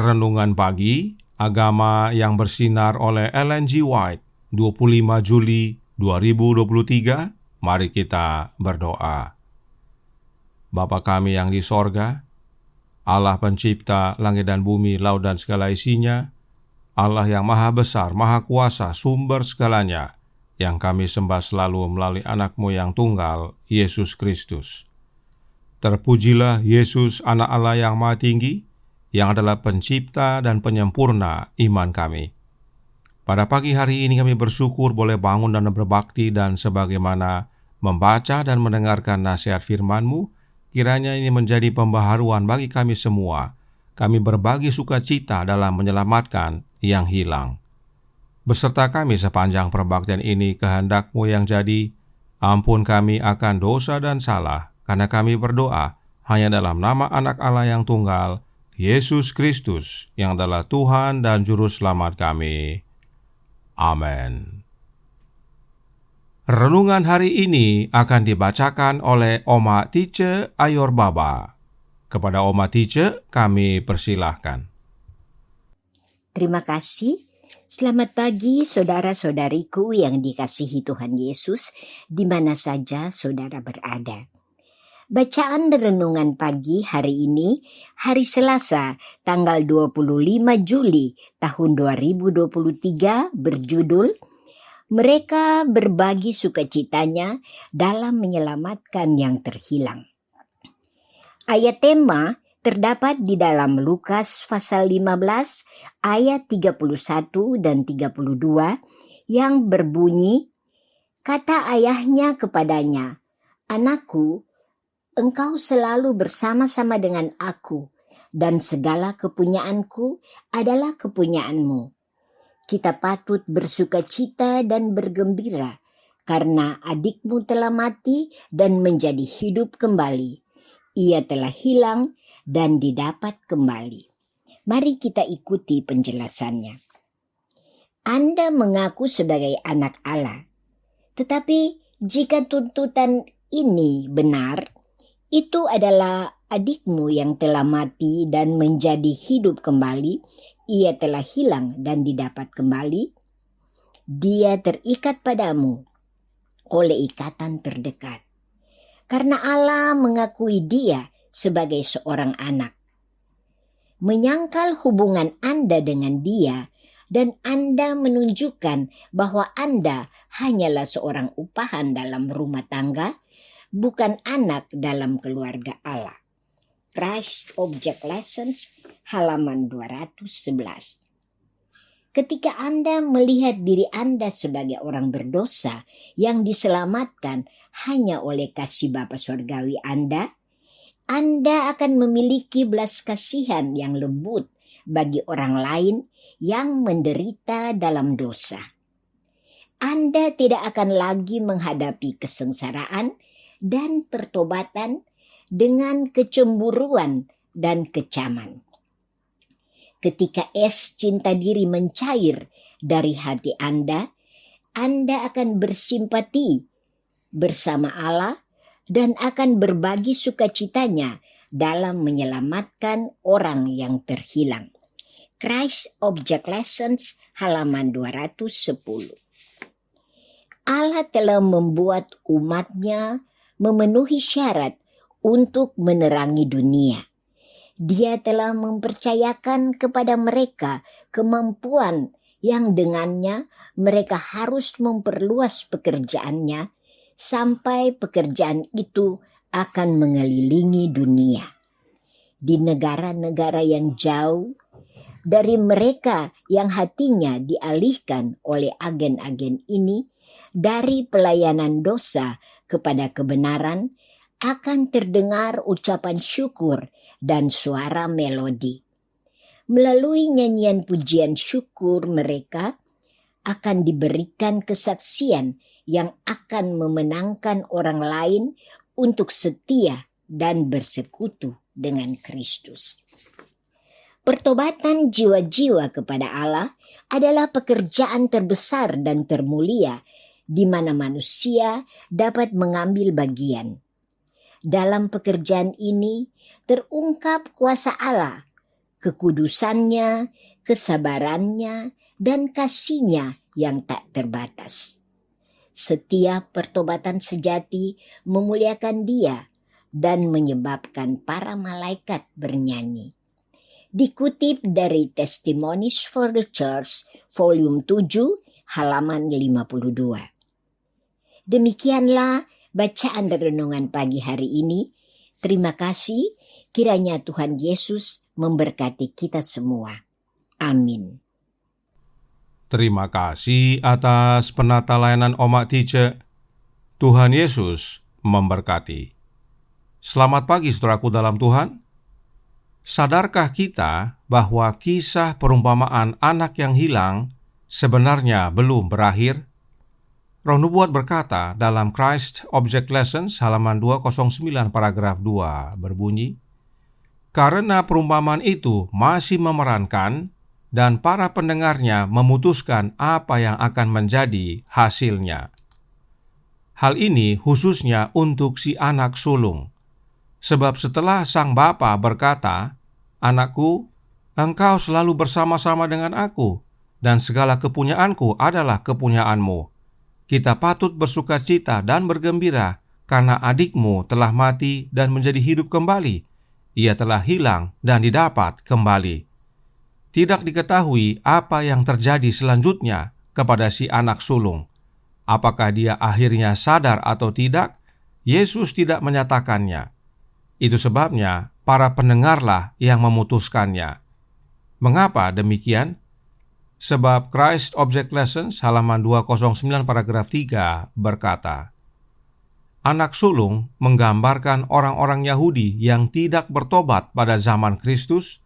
Renungan Pagi, Agama yang Bersinar oleh Ellen G. White, 25 Juli 2023. Mari kita berdoa. Bapa kami yang di sorga, Allah pencipta langit dan bumi, laut dan segala isinya, Allah yang maha besar, maha kuasa, sumber segalanya, yang kami sembah selalu melalui anak-Mu yang tunggal, Yesus Kristus. Terpujilah Yesus, anak Allah yang maha tinggi, yang adalah pencipta dan penyempurna iman kami. Pada pagi hari ini kami bersyukur boleh bangun dan berbakti, dan sebagaimana membaca dan mendengarkan nasihat firman-Mu, kiranya ini menjadi pembaharuan bagi kami semua. Kami berbagi sukacita dalam menyelamatkan yang hilang. Beserta kami sepanjang perbaktian ini, kehendak-Mu yang jadi. Ampun kami akan dosa dan salah, karena kami berdoa hanya dalam nama Anak Allah yang tunggal, Yesus Kristus, yang adalah Tuhan dan Juru Selamat kami. Amin. Renungan hari ini akan dibacakan oleh Oma Tice Ayor Baba. Kepada Oma Tice, kami persilahkan. Terima kasih. Selamat pagi saudara-saudariku yang dikasihi Tuhan Yesus, di mana saja saudara berada. Bacaan renungan pagi hari ini, hari Selasa, tanggal 25 Juli tahun 2023, berjudul Mereka Berbagi Sukacitanya dalam Menyelamatkan yang Terhilang. Ayat tema terdapat di dalam Lukas pasal 15 ayat 31 dan 32 yang berbunyi, kata ayahnya kepadanya, "Anakku, engkau selalu bersama-sama dengan aku, dan segala kepunyaanku adalah kepunyaanmu. Kita patut bersukacita dan bergembira, karena adikmu telah mati dan menjadi hidup kembali. Ia telah hilang dan didapat kembali." Mari kita ikuti penjelasannya. Anda mengaku sebagai anak Allah, tetapi jika tuntutan ini benar, itu adalah adikmu yang telah mati dan menjadi hidup kembali. Ia telah hilang dan didapat kembali. Dia terikat padamu oleh ikatan terdekat, karena Allah mengakui dia sebagai seorang anak. Menyangkal hubungan Anda dengan dia, dan Anda menunjukkan bahwa Anda hanyalah seorang upahan dalam rumah tangga, bukan anak dalam keluarga Allah. Christ Object Lessons halaman 211. Ketika Anda melihat diri Anda sebagai orang berdosa yang diselamatkan hanya oleh kasih Bapa Surgawi Anda akan memiliki belas kasihan yang lembut bagi orang lain yang menderita dalam dosa. Anda tidak akan lagi menghadapi kesengsaraan dan pertobatan dengan kecemburuan dan kecaman. Ketika es cinta diri mencair dari hati Anda akan bersimpati bersama Allah dan akan berbagi sukacitanya dalam menyelamatkan orang yang terhilang. Christ Object Lessons halaman 210. Allah telah membuat umatnya memenuhi syarat untuk menerangi dunia. Dia telah mempercayakan kepada mereka kemampuan yang dengannya mereka harus memperluas pekerjaannya sampai pekerjaan itu akan mengelilingi dunia. Di negara-negara yang jauh dari mereka yang hatinya dialihkan oleh agen-agen ini dari pelayanan dosa kepada kebenaran, akan terdengar ucapan syukur dan suara melodi. Melalui nyanyian pujian syukur mereka akan diberikan kesaksian yang akan memenangkan orang lain untuk setia dan bersekutu dengan Kristus. Pertobatan jiwa-jiwa kepada Allah adalah pekerjaan terbesar dan termulia di mana manusia dapat mengambil bagian. Dalam pekerjaan ini terungkap kuasa Allah, kekudusannya, kesabarannya, dan kasih-Nya yang tak terbatas. Setiap pertobatan sejati memuliakan Dia dan menyebabkan para malaikat bernyanyi. Dikutip dari Testimonies for the Church, volume 7, halaman 52. Demikianlah bacaan dan renungan pagi hari ini. Terima kasih, kiranya Tuhan Yesus memberkati kita semua. Amin. Terima kasih atas penata layanan Omak Tice. Tuhan Yesus memberkati. Selamat pagi saudaraku dalam Tuhan. Sadarkah kita bahwa kisah perumpamaan anak yang hilang sebenarnya belum berakhir? Roh Nubuat berkata dalam Christ Object Lessons halaman 209 paragraf 2 berbunyi, karena perumpamaan itu masih memerankan dan para pendengarnya memutuskan apa yang akan menjadi hasilnya. Hal ini khususnya untuk si anak sulung. Sebab setelah sang bapa berkata, "Anakku, engkau selalu bersama-sama dengan aku, dan segala kepunyaanku adalah kepunyaanmu. Kita patut bersukacita dan bergembira karena adikmu telah mati dan menjadi hidup kembali. Ia telah hilang dan didapat kembali." Tidak diketahui apa yang terjadi selanjutnya kepada si anak sulung. Apakah dia akhirnya sadar atau tidak? Yesus tidak menyatakannya. Itu sebabnya para pendengarlah yang memutuskannya. Mengapa demikian? Sebab Christ Object Lessons halaman 209 paragraf 3 berkata, anak sulung menggambarkan orang-orang Yahudi yang tidak bertobat pada zaman Kristus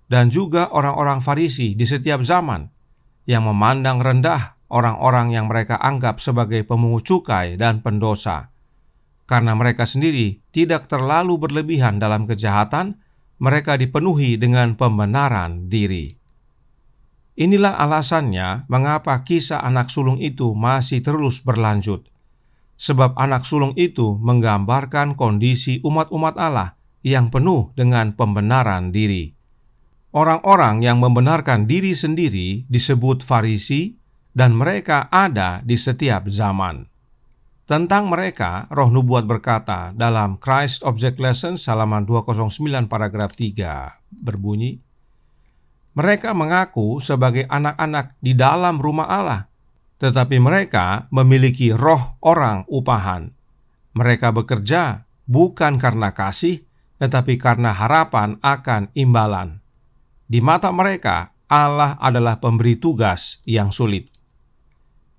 dan juga orang-orang Farisi di setiap zaman yang memandang rendah orang-orang yang mereka anggap sebagai pemungut cukai dan pendosa. Karena mereka sendiri tidak terlalu berlebihan dalam kejahatan, mereka dipenuhi dengan pembenaran diri. Inilah alasannya mengapa kisah anak sulung itu masih terus berlanjut. Sebab anak sulung itu menggambarkan kondisi umat-umat Allah yang penuh dengan pembenaran diri. Orang-orang yang membenarkan diri sendiri disebut Farisi, dan mereka ada di setiap zaman. Tentang mereka, Roh Nubuat berkata dalam Christ Object Lessons halaman 209 paragraf 3 berbunyi, mereka mengaku sebagai anak-anak di dalam rumah Allah, tetapi mereka memiliki roh orang upahan. Mereka bekerja bukan karena kasih, tetapi karena harapan akan imbalan. Di mata mereka, Allah adalah pemberi tugas yang sulit.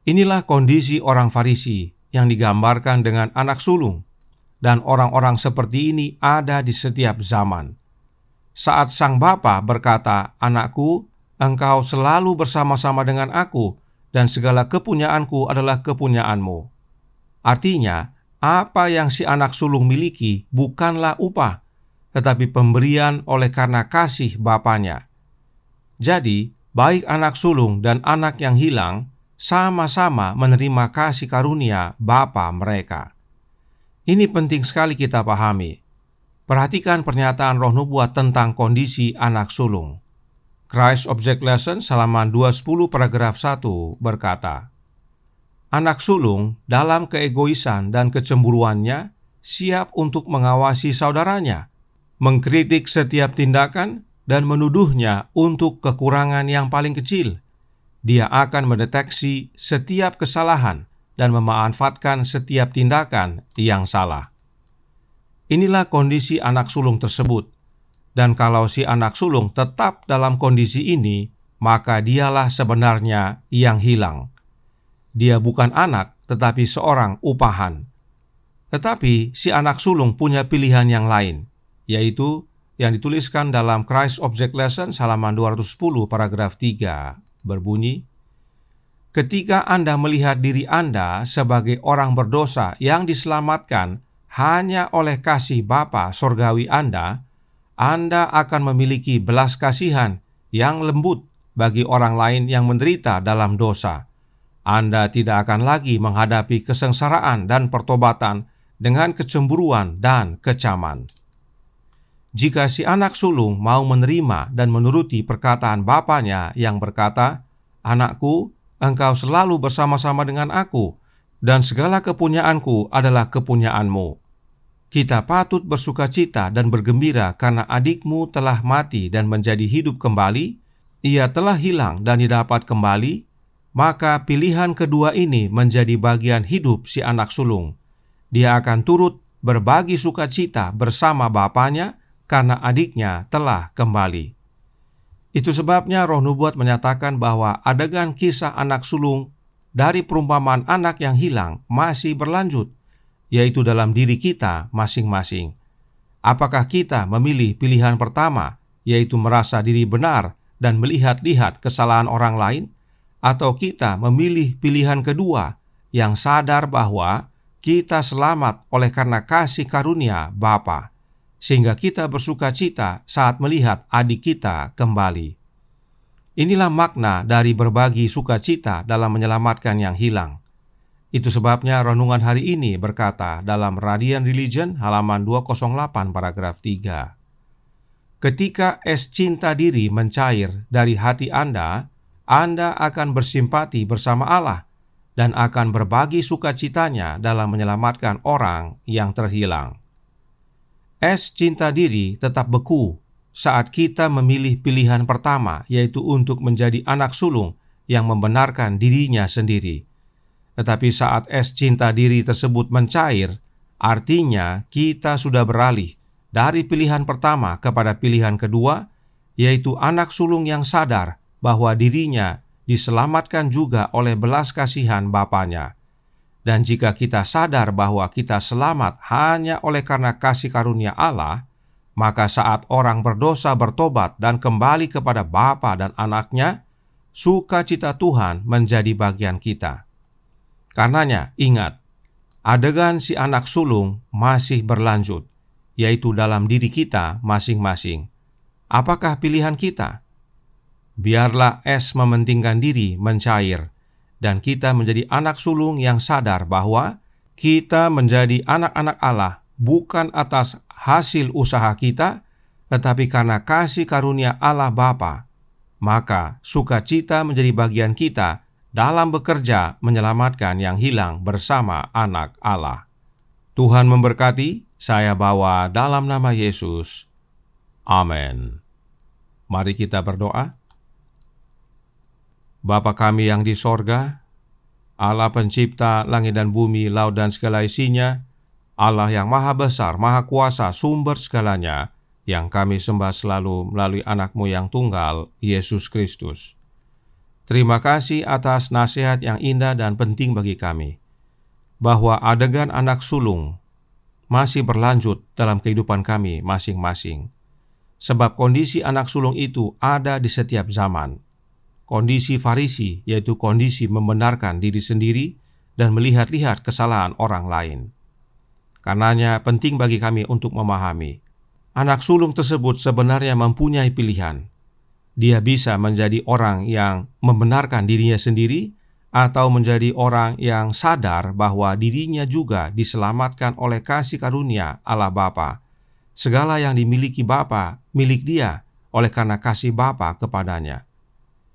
Inilah kondisi orang Farisi yang digambarkan dengan anak sulung, dan orang-orang seperti ini ada di setiap zaman. Saat sang bapa berkata, "Anakku, engkau selalu bersama-sama dengan aku, dan segala kepunyaanku adalah kepunyaanmu." Artinya, apa yang si anak sulung miliki bukanlah upah, tetapi pemberian oleh karena kasih bapanya. Jadi, baik anak sulung dan anak yang hilang sama-sama menerima kasih karunia bapa mereka. Ini penting sekali kita pahami. Perhatikan pernyataan Roh Nubuat tentang kondisi anak sulung. Christ Object Lesson halaman 210 paragraf 1 berkata, "Anak sulung dalam keegoisan dan kecemburuannya siap untuk mengawasi saudaranya, mengkritik setiap tindakan dan menuduhnya untuk kekurangan yang paling kecil. Dia akan mendeteksi setiap kesalahan dan memanfaatkan setiap tindakan yang salah." Inilah kondisi anak sulung tersebut. Dan kalau si anak sulung tetap dalam kondisi ini, maka dialah sebenarnya yang hilang. Dia bukan anak, tetapi seorang upahan. Tetapi si anak sulung punya pilihan yang lain, yaitu yang dituliskan dalam Christ Object Lesson halaman 210 paragraf 3 berbunyi, "Ketika Anda melihat diri Anda sebagai orang berdosa yang diselamatkan hanya oleh kasih Bapa Sorgawi Anda akan memiliki belas kasihan yang lembut bagi orang lain yang menderita dalam dosa. Anda tidak akan lagi menghadapi kesengsaraan dan pertobatan dengan kecemburuan dan kecaman." Jika si anak sulung mau menerima dan menuruti perkataan bapanya yang berkata, "Anakku, engkau selalu bersama-sama dengan aku, dan segala kepunyaanku adalah kepunyaanmu. Kita patut bersukacita dan bergembira karena adikmu telah mati dan menjadi hidup kembali. Ia telah hilang dan didapat kembali." Maka pilihan kedua ini menjadi bagian hidup si anak sulung. Dia akan turut berbagi sukacita bersama bapanya karena adiknya telah kembali. Itu sebabnya Roh Nubuat menyatakan bahwa adegan kisah anak sulung dari perumpamaan anak yang hilang masih berlanjut, yaitu dalam diri kita masing-masing. Apakah kita memilih pilihan pertama, yaitu merasa diri benar dan melihat-lihat kesalahan orang lain, atau kita memilih pilihan kedua yang sadar bahwa kita selamat oleh karena kasih karunia Bapa, sehingga kita bersukacita saat melihat adik kita kembali? Inilah makna dari berbagi sukacita dalam menyelamatkan yang hilang. Itu sebabnya renungan hari ini berkata dalam Radiant Religion halaman 208 paragraf 3, "Ketika es cinta diri mencair dari hati Anda akan bersimpati bersama Allah dan akan berbagi sukacitanya dalam menyelamatkan orang yang terhilang." Es cinta diri tetap beku saat kita memilih pilihan pertama, yaitu untuk menjadi anak sulung yang membenarkan dirinya sendiri. Tetapi saat es cinta diri tersebut mencair, artinya kita sudah beralih dari pilihan pertama kepada pilihan kedua, yaitu anak sulung yang sadar bahwa dirinya diselamatkan juga oleh belas kasihan Bapanya. Dan jika kita sadar bahwa kita selamat hanya oleh karena kasih karunia Allah, maka saat orang berdosa bertobat dan kembali kepada Bapa dan anaknya, sukacita Tuhan menjadi bagian kita. Karenanya, ingat, adegan si anak sulung masih berlanjut, yaitu dalam diri kita masing-masing. Apakah pilihan kita? Biarlah es mementingkan diri mencair, dan kita menjadi anak sulung yang sadar bahwa kita menjadi anak-anak Allah bukan atas hasil usaha kita, tetapi karena kasih karunia Allah Bapa. Maka sukacita menjadi bagian kita dalam bekerja menyelamatkan yang hilang bersama anak Allah. Tuhan memberkati. Saya bawa dalam nama Yesus. Amin. Mari kita berdoa. Bapa kami yang di sorga, Allah pencipta langit dan bumi, laut dan segala isinya, Allah yang maha besar, maha kuasa, sumber segalanya, yang kami sembah selalu melalui anak-Mu yang tunggal, Yesus Kristus. Terima kasih atas nasihat yang indah dan penting bagi kami, bahwa adegan anak sulung masih berlanjut dalam kehidupan kami masing-masing. Sebab kondisi anak sulung itu ada di setiap zaman. Kondisi Farisi, yaitu kondisi membenarkan diri sendiri dan melihat-lihat kesalahan orang lain. Karenanya penting bagi kami untuk memahami, anak sulung tersebut sebenarnya mempunyai pilihan. Dia bisa menjadi orang yang membenarkan dirinya sendiri, atau menjadi orang yang sadar bahwa dirinya juga diselamatkan oleh kasih karunia Allah Bapa. Segala yang dimiliki Bapa milik dia oleh karena kasih Bapa kepadanya.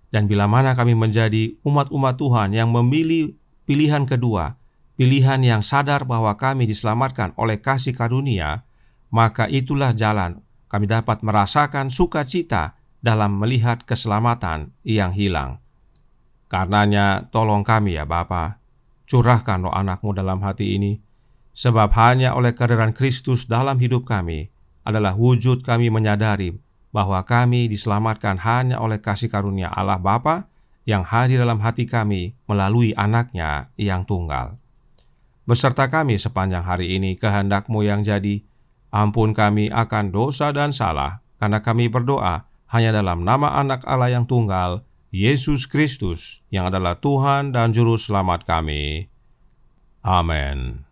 Dan bila mana kami menjadi umat-umat Tuhan yang memilih pilihan kedua, pilihan yang sadar bahwa kami diselamatkan oleh kasih karunia, maka itulah jalan kami dapat merasakan sukacita dalam melihat keselamatan yang hilang. Karenanya tolong kami ya Bapa, curahkan roh anak-Mu dalam hati ini, sebab hanya oleh kehadiran Kristus dalam hidup kami adalah wujud kami menyadari bahwa kami diselamatkan hanya oleh kasih karunia Allah Bapa yang hadir dalam hati kami melalui anak-Nya yang tunggal. Beserta kami sepanjang hari ini kehendak-Mu yang jadi. Ampun kami akan dosa dan salah, karena kami berdoa hanya dalam nama anak Allah yang tunggal, Yesus Kristus, yang adalah Tuhan dan Juru Selamat kami. Amin.